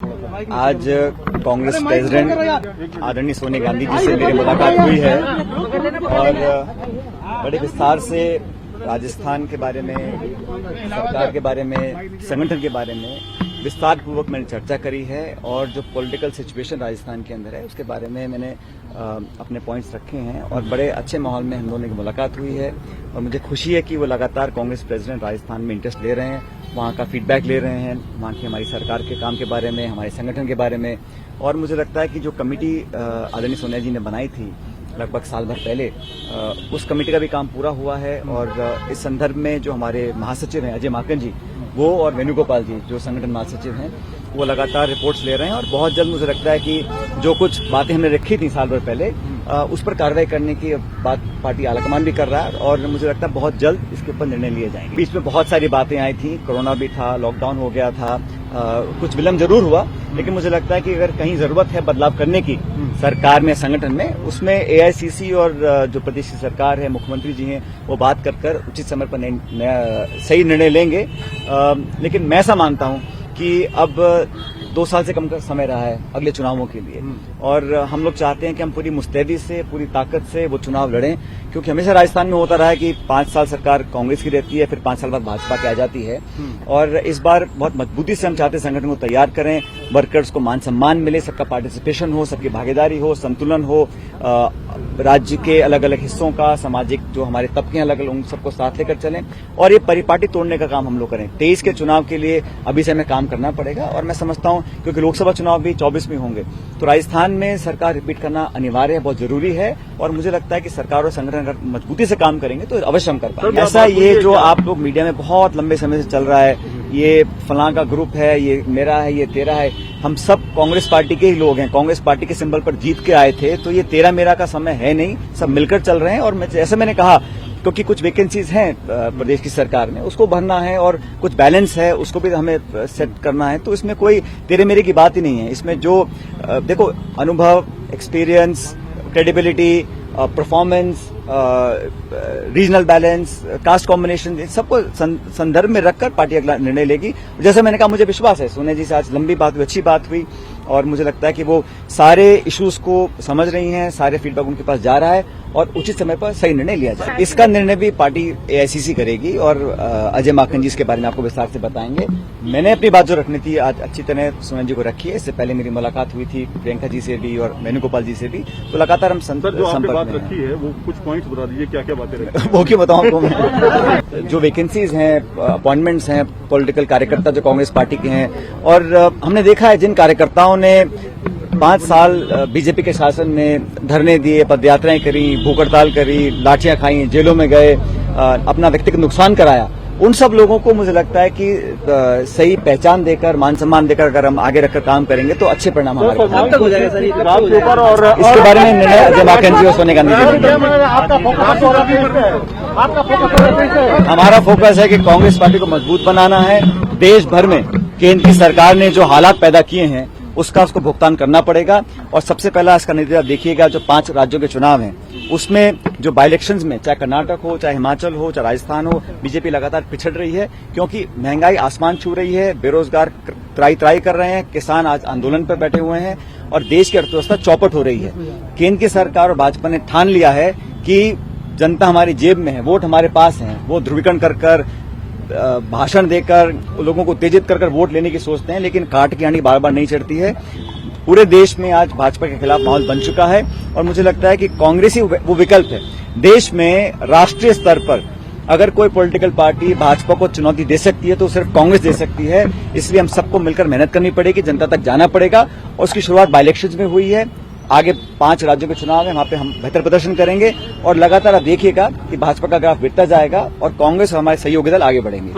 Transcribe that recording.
आज कांग्रेस प्रेसिडेंट आदरणीय सोनिया गांधी जी से मेरी मुलाकात हुई है और बड़े विस्तार से राजस्थान के बारे में, सरकार के बारे में, संगठन के बारे में विस्तार पूर्वक मैंने चर्चा करी है और जो पॉलिटिकल सिचुएशन राजस्थान के अंदर है उसके बारे में मैंने अपने पॉइंट्स रखे हैं और बड़े अच्छे माहौल में हम दोनों की मुलाकात हुई है और मुझे खुशी है कि वो लगातार कांग्रेस प्रेसिडेंट राजस्थान में इंटरेस्ट ले रहे हैं, वहाँ का फीडबैक ले रहे हैं, वहाँ की हमारी सरकार के काम के बारे में, हमारे संगठन के बारे में। और मुझे लगता है कि जो कमेटी आदरणीय सोनिया जी ने बनाई थी लगभग साल भर पहले, उस कमेटी का भी काम पूरा हुआ है और इस संदर्भ में जो हमारे महासचिव हैं अजय माकन जी, वो और वेणुगोपाल जी जो संगठन महासचिव हैं, वो लगातार रिपोर्ट्स ले रहे हैं और बहुत जल्द मुझे लगता है कि जो कुछ बातें हमने रखी थी साल भर पहले उस पर कार्रवाई करने की बात पार्टी आलाकमान भी कर रहा है और मुझे लगता है बहुत जल्द इसके ऊपर निर्णय लिए जाएंगे। बीच में बहुत सारी बातें आई थी, कोरोना भी था, लॉकडाउन हो गया था, कुछ विलम्ब जरूर हुआ, लेकिन मुझे लगता है कि अगर कहीं जरूरत है बदलाव करने की सरकार में, संगठन में, उसमें एआईसीसी और जो प्रदेश की सरकार है, मुख्यमंत्री जी हैं, वो बात कर उचित समय पर सही निर्णय लेंगे। लेकिन मैं ऐसा मानता हूं कि अब 2 साल से कम का समय रहा है अगले चुनावों के लिए और हम लोग चाहते हैं कि हम पूरी मुस्तैदी से, पूरी ताकत से वो चुनाव लड़ें, क्योंकि हमेशा राजस्थान में होता रहा है कि 5 साल सरकार कांग्रेस की रहती है, फिर 5 साल बाद भाजपा की आ जाती है और इस बार बहुत मजबूती से हम चाहते हैं संगठन को तैयार करें, वर्कर्स को मान सम्मान मिले, सबका पार्टिसिपेशन हो, सबकी भागीदारी हो, संतुलन हो, राज्य के अलग अलग हिस्सों का, सामाजिक जो हमारे तबके अलग अलग, उन सबको साथ लेकर चलें और ये परिपाटी तोड़ने का काम हम लोग करें। 23 के चुनाव के लिए अभी से हमें काम करना पड़ेगा और मैं समझता हूं क्योंकि लोकसभा चुनाव भी 24 में होंगे, तो राजस्थान में सरकार रिपीट करना अनिवार्य है, बहुत जरूरी है और मुझे लगता है कि सरकार और संगठन अगर मजबूती से काम करेंगे तो अवश्य हम कर पाएंगे। ऐसा ये जो आप लोग मीडिया में बहुत लंबे समय से चल रहा है, ये फलां का ग्रुप है, ये मेरा है, ये तेरा है, हम सब कांग्रेस पार्टी के ही लोग हैं, कांग्रेस पार्टी के सिंबल पर जीत के आए थे, तो ये तेरा मेरा का समय है नहीं, सब मिलकर चल रहे हैं और जैसे मैंने कहा क्योंकि कुछ वैकेंसीज हैं प्रदेश की सरकार में, उसको भरना है और कुछ बैलेंस है उसको भी हमें सेट करना है, तो इसमें कोई तेरे मेरे की बात ही नहीं है। इसमें जो देखो अनुभव, experience, credibility, performance, regional balance, cast combination, सबको संदर्भ में रखकर पार्टी अगला निर्णय लेगी। जैसे मैंने कहा मुझे विश्वास है, सोनिया जी से आज लंबी बात हुई, अच्छी बात हुई और मुझे लगता है कि वो सारे इश्यूज को समझ रही हैं, सारे फीडबैक उनके पास जा रहा है और उचित समय पर सही निर्णय लिया जाए। इसका निर्णय भी पार्टी एआईसीसी करेगी और अजय माकन जी इसके बारे में आपको विस्तार से बताएंगे। मैंने अपनी बात जो रखनी थी आज अच्छी तरह सोनिया जी को रखी है। इससे पहले मेरी मुलाकात हुई थी प्रियंका जी से भी और वेणुगोपाल जी से भी, तो लगातार हम संपर्क में रखी है। वो कुछ पॉइंट्स बता दीजिए, क्या क्या बातें रखी वो क्यों बताऊं आपको मैं। जो वैकेंसीज हैं, अपॉइंटमेंट्स हैं, पॉलिटिकल कार्यकर्ता जो कांग्रेस पार्टी के हैं और हमने देखा है जिन कार्यकर्ताओं ने 5 साल बीजेपी के शासन में धरने दिए, पदयात्राएं करी, भूख हड़ताल करी, लाठियां खाई, जेलों में गए, अपना व्यक्तिगत नुकसान कराया, उन सब लोगों को मुझे लगता है कि सही पहचान देकर, मान सम्मान देकर अगर हम आगे रखकर काम करेंगे तो अच्छे परिणाम हमारे तक हो जाएगा सर। और इसके बारे में निर्णय अजय माकन जी और सोनिया गांधी जी। हमारा फोकस है कि कांग्रेस पार्टी को मजबूत बनाना है। देश भर में केंद्र की सरकार ने जो हालात पैदा किए हैं उसको भुगतान करना पड़ेगा और सबसे पहला इसका नतीजा देखिएगा, जो 5 राज्यों के चुनाव हैं उसमें जो बाई इलेक्शंस में, चाहे कर्नाटक हो, चाहे हिमाचल हो, चाहे राजस्थान हो, बीजेपी लगातार पिछड़ रही है क्योंकि महंगाई आसमान छू रही है, बेरोजगार त्राई कर रहे हैं, किसान आज आंदोलन पर बैठे हुए हैं और देश की अर्थव्यवस्था चौपट हो रही है। केंद्र की सरकार और भाजपा ने ठान लिया है कि जनता हमारी जेब में है, वोट हमारे पास है, वो ध्रुवीकरण कर भाषण देकर लोगों को उत्तेजित कर वोट लेने की सोचते हैं, लेकिन काट की हांडी बार बार नहीं चढ़ती है। पूरे देश में आज भाजपा के खिलाफ माहौल बन चुका है और मुझे लगता है कि कांग्रेस ही वो विकल्प है। देश में राष्ट्रीय स्तर पर अगर कोई पॉलिटिकल पार्टी भाजपा को चुनौती दे सकती है तो सिर्फ कांग्रेस दे सकती है, इसलिए हम सबको मिलकर मेहनत करनी पड़ेगी, जनता तक जाना पड़ेगा और उसकी शुरुआत बाई इलेक्शंस में हुई है। आगे 5 राज्यों के चुनाव है, वहां पे हम बेहतर प्रदर्शन करेंगे और लगातार आप देखिएगा कि भाजपा का ग्राफ गिरता जाएगा और कांग्रेस और हमारे सहयोगी दल आगे बढ़ेंगे।